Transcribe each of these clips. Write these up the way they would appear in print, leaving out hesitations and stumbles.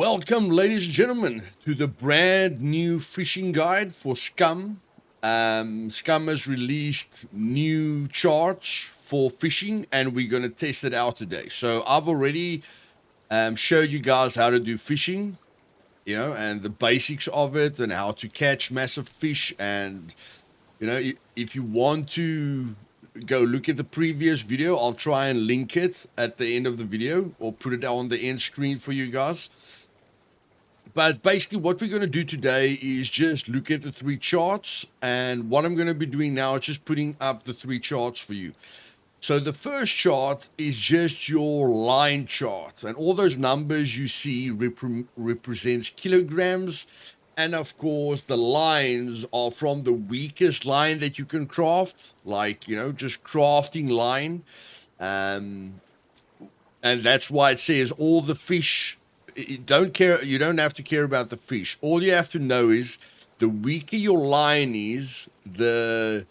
Welcome, ladies and gentlemen, to the brand new fishing guide for Scum. Scum has released new charts for fishing, and we're going to test it out today. So I've already showed you guys how to do fishing, and the basics of it, and how to catch massive fish. And if you want to go look at the previous video, I'll try and link it at the end of the video or put it on the end screen for you guys. But basically what we're going to do today is just look at the three charts, and what I'm going to be doing now is just putting up the three charts for you. So the first chart is just your line chart, and all those numbers you see represents kilograms, and of course the lines are from the weakest line that you can craft, like just crafting line, and that's why it says all the fish. You don't have to care about the fish. All you have to know is the weaker your line is, the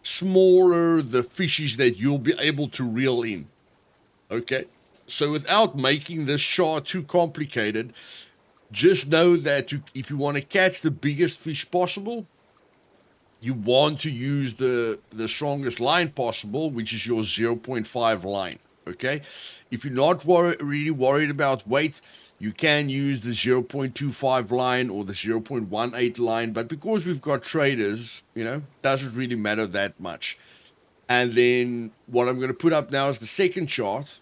smaller the fishes that you'll be able to reel in. Okay, so without making this chart too complicated, just know that if you want to catch the biggest fish possible, you want to use the strongest line possible, which is your 0.5 line. Okay, if you're not really worried about weight, you can use the 0.25 line or the 0.18 line, but because we've got traders, doesn't really matter that much. And then what I'm going to put up now is the second chart,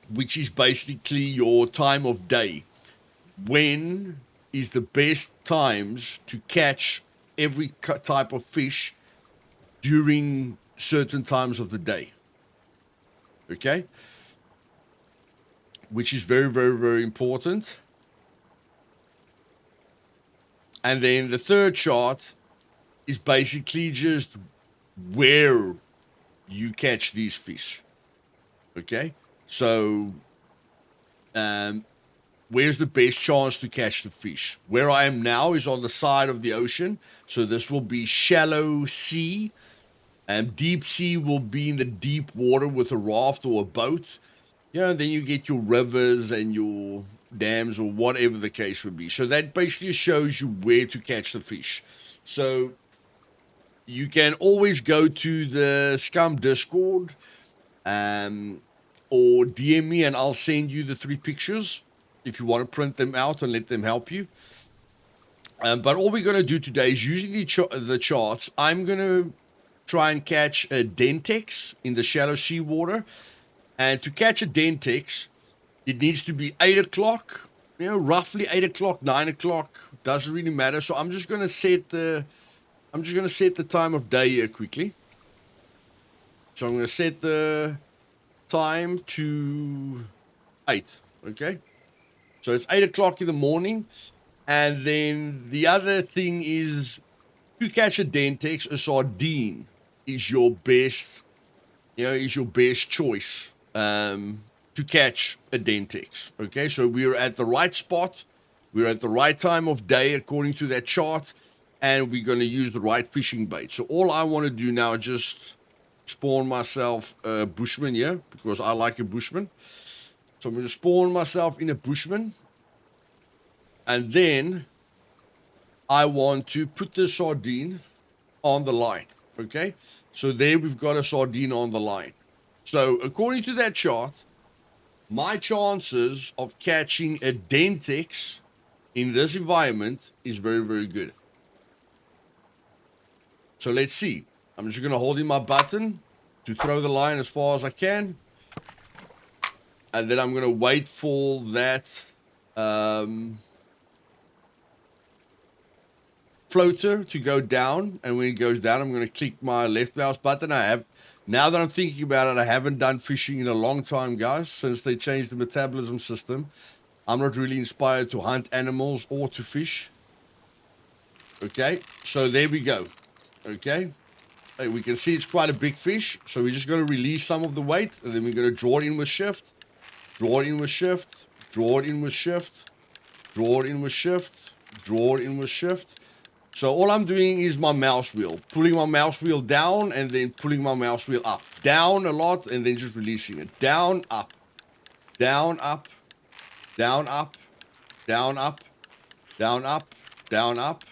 which is basically your time of day. When is the best times to catch every type of fish during certain times of the day? Okay, which is very, very, very important. And then the third chart is basically just where you catch these fish. Okay, so where's the best chance to catch the fish? Where I am now is on the side of the ocean, so this will be shallow sea, and deep sea will be in the deep water with a raft or a boat. And then you get your rivers and your dams or whatever the case would be. So that basically shows you where to catch the fish. So you can always go to the Scum Discord or DM me, and I'll send you the three pictures if you want to print them out and let them help you. But all we're going to do today is using the charts. I'm going to try and catch a dentex in the shallow sea water. And to catch a dentex, it needs to be 8 o'clock, roughly 8 o'clock, 9 o'clock, doesn't really matter. So I'm just going to set the time of day here quickly. So I'm going to set the time to 8, okay? So it's 8 o'clock in the morning. And then the other thing is, to catch a dentex, a sardine is your best, choice to catch a dentex. Okay, so we're at the right spot, we're at the right time of day according to that chart, and we're going to use the right fishing bait. So all I want to do now is just spawn myself a bushman here, because I like a bushman. So I'm going to spawn myself in a bushman, and then I want to put the sardine on the line. Okay, so there we've got a sardine on the line. So according to that chart, my chances of catching a dentex in this environment is very, very good. So let's see. I'm just going to hold in my button to throw the line as far as I can. And then I'm going to wait for that floater to go down. And when it goes down, I'm going to click my left mouse button. Now that I'm thinking about it, I haven't done fishing in a long time, guys, since they changed the metabolism system. I'm not really inspired to hunt animals or to fish. Okay, so there we go. Okay, we can see it's quite a big fish. So we're just going to release some of the weight, and then we're going to draw it in with shift. Draw it in with shift. Draw it in with shift. Draw it in with shift. Draw it in with shift. So all I'm doing is my mouse wheel, pulling my mouse wheel down and then pulling my mouse wheel up. Down a lot and then just releasing it. Down, up, down, up, down, up, down, up, down, up, down, up.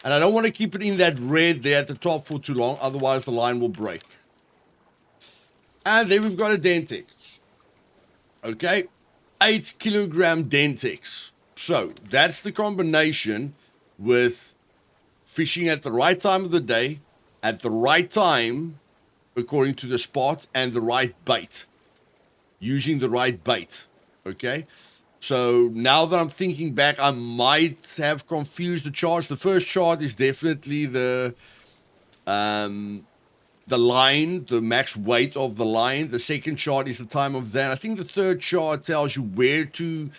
And I don't want to keep it in that red there at the top for too long, otherwise the line will break. And then we've got a dentex. Okay, 8 kilogram dentex. So that's the combination with fishing at the right time of the day, at the right time, according to the spot, and the right bait. Using the right bait. Okay. So now that I'm thinking back, I might have confused the charge. The first chart is definitely the line, the max weight of the line. The second chart is the time of day. I think the third chart tells you where to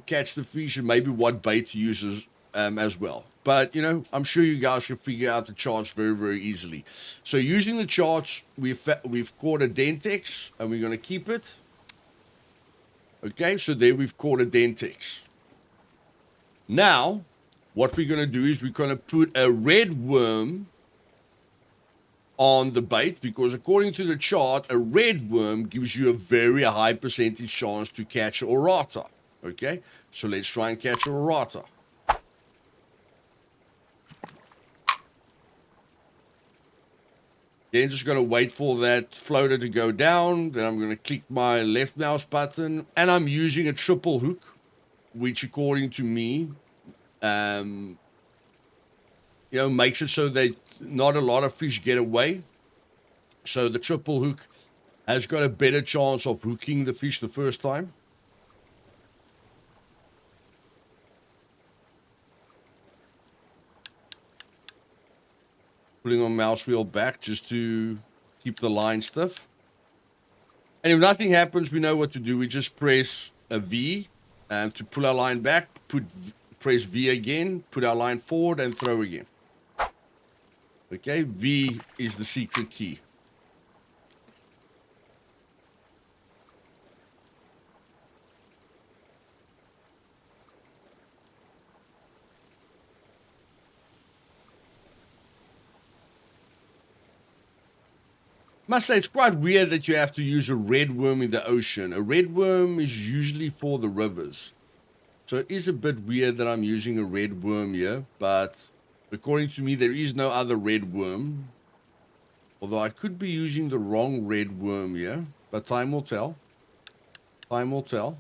catch the fish and maybe what bait to use as well. But, you know, I'm sure you guys can figure out the charts very, very easily. So using the charts, we've caught a dentex and we're going to keep it. Okay, so there we've caught a dentex. Now, what we're going to do is we're going to put a red worm on the bait, because according to the chart, a red worm gives you a very high percentage chance to catch an orata. Okay, so let's try and catch an orata. Then just going to wait for that floater to go down. Then I'm going to click my left mouse button, and I'm using a triple hook, which according to me, you know, makes it so that not a lot of fish get away. So the triple hook has got a better chance of hooking the fish the first time. Pulling my mouse wheel back just to keep the line stiff. And if nothing happens, we know what to do. We just press a V to pull our line back, press V again, put our line forward and throw again. Okay, V is the secret key. Must say, it's quite weird that you have to use a red worm in the ocean. A red worm is usually for the rivers. So it is a bit weird that I'm using a red worm here, but according to me, there is no other red worm. Although I could be using the wrong red worm here, but time will tell. Time will tell.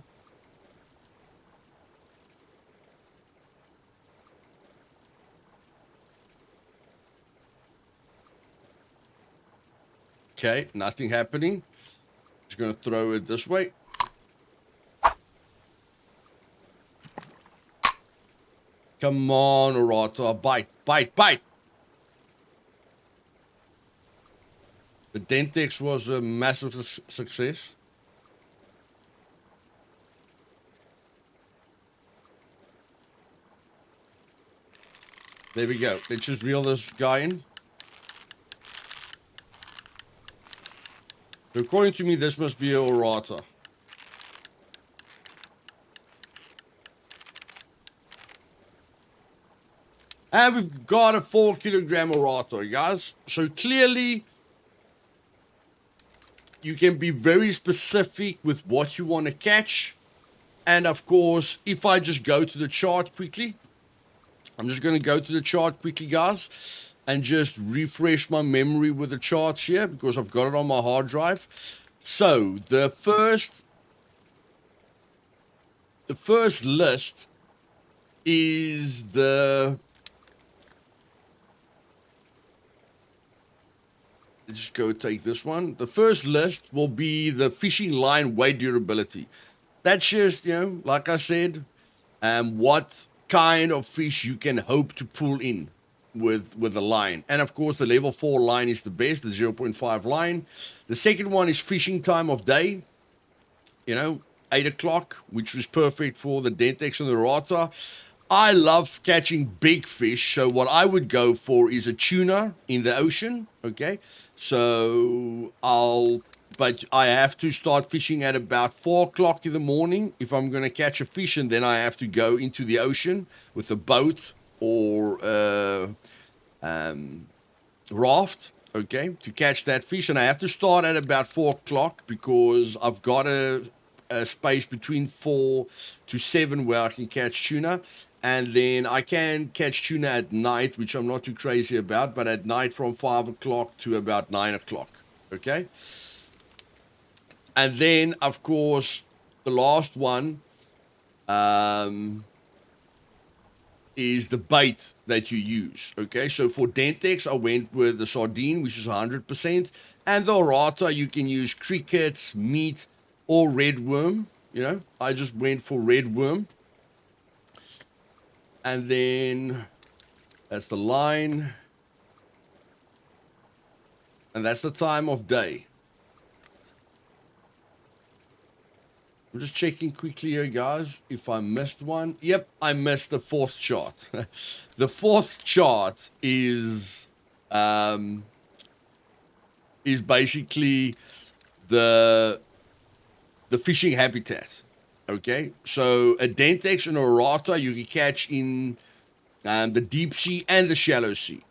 Okay, nothing happening. Just going to throw it this way. Come on, orata, bite, bite, bite. The dentex was a massive success. There we go. Let's just reel this guy in. So according to me, this must be a orata. And we've got a 4 kilogram orata, guys. So clearly, you can be very specific with what you want to catch. And of course, if I just go to the chart quickly, I'm just going to go to the chart quickly, guys, and just refresh my memory with the charts here because I've got it on my hard drive. So the first list is the... Let's just go take this one. The first list will be the fishing line weight durability. That's just, you know, like I said, what kind of fish you can hope to pull in with the line. And of course, the level 4 line is the best, the 0.5 line. The second one is fishing time of day. You know, 8 o'clock, which is perfect for the dentex and the orata. I love catching big fish, so what I would go for is a tuna in the ocean, okay? So but I have to start fishing at about 4 o'clock in the morning if I'm going to catch a fish, and then I have to go into the ocean with a boat or raft, okay, to catch that fish. And I have to start at about 4 o'clock because I've got to a space between 4 to 7 where I can catch tuna. And then I can catch tuna at night, which I'm not too crazy about, but at night from 5 o'clock to about 9 o'clock. Okay. And then, of course, the last one is the bait that you use. Okay. So for dentex, I went with the sardine, which is 100%. And the orata, you can use crickets, meat, or red worm. You know, I just went for red worm. And then that's the line. And that's the time of day. I'm just checking quickly here, guys, if I missed one. Yep, I missed the fourth chart. The fourth chart is basically the fishing habitat. Okay, so a dentex and a orata you can catch in the deep sea and the shallow sea.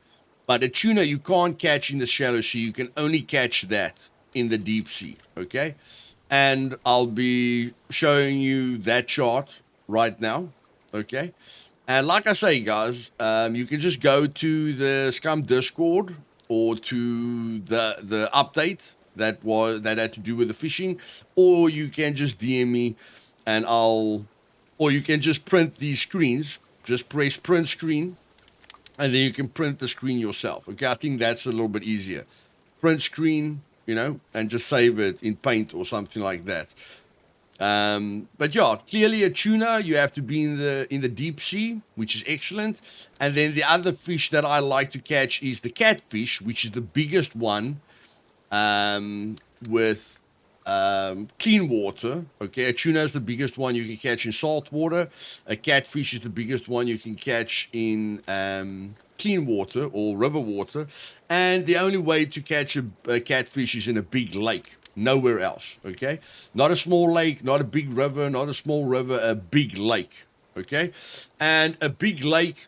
But a tuna you can't catch in the shallow sea. You can only catch that in the deep sea. Okay, and I'll be showing you that chart right now. Okay, and like I say, guys, you can just go to the Scum Discord or to the update that had to do with the fishing, or you can just DM me, and or you can just print these screens. Just press print screen, and then you can print the screen yourself. Okay, I think that's a little bit easier. Print screen, you know, and just save it in Paint or something like that. But yeah, clearly a tuna, you have to be in the deep sea, which is excellent. And then the other fish that I like to catch is the catfish, which is the biggest one with clean water. Okay, a tuna is the biggest one you can catch in salt water. A catfish is the biggest one you can catch in clean water or river water. And the only way to catch a catfish is in a big lake. Nowhere else. Okay, not a small lake, not a big river, not a small river, a big lake. Okay, and a big lake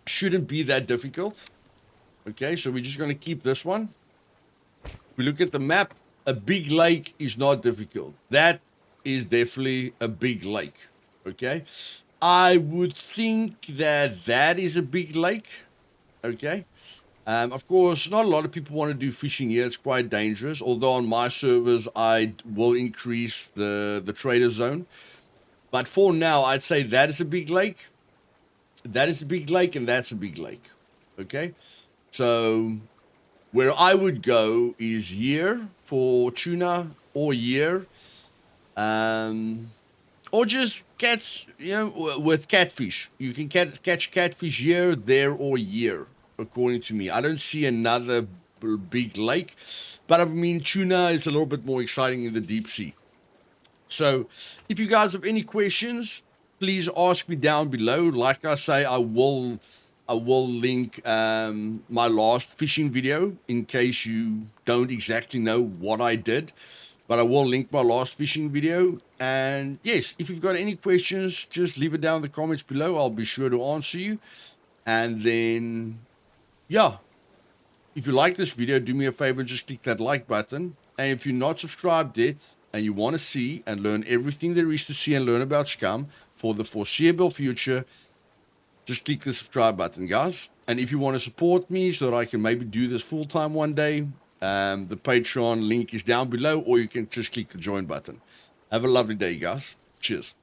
shouldn't be that difficult. Okay, so we're just going to keep this one. We look at the map. A big lake is not difficult. That is definitely a big lake. Okay, I would think that is a big lake. Okay. Of course, not a lot of people want to do fishing here. It's quite dangerous. Although on my servers, I will increase the trader zone. But for now, I'd say that is a big lake. That is a big lake, and that's a big lake. Okay? So where I would go is here for tuna or here. Or just catch, you know, with catfish. You can catch catfish here, there, or here. According to me, I don't see another big lake, but I mean, tuna is a little bit more exciting in the deep sea. So if you guys have any questions, please ask me down below. Like I say, I will link my last fishing video in case you don't exactly know what I did, but I will link my last fishing video. And yes, if you've got any questions, just leave it down in the comments below. I'll be sure to answer you. And then yeah, if you like this video, do me a favor and just click that like button. And if you're not subscribed yet and you want to see and learn everything there is to see and learn about Scum for the foreseeable future, just click the subscribe button, guys. And if you want to support me so that I can maybe do this full-time one day, the Patreon link is down below, or you can just click the join button. Have a lovely day, guys. Cheers.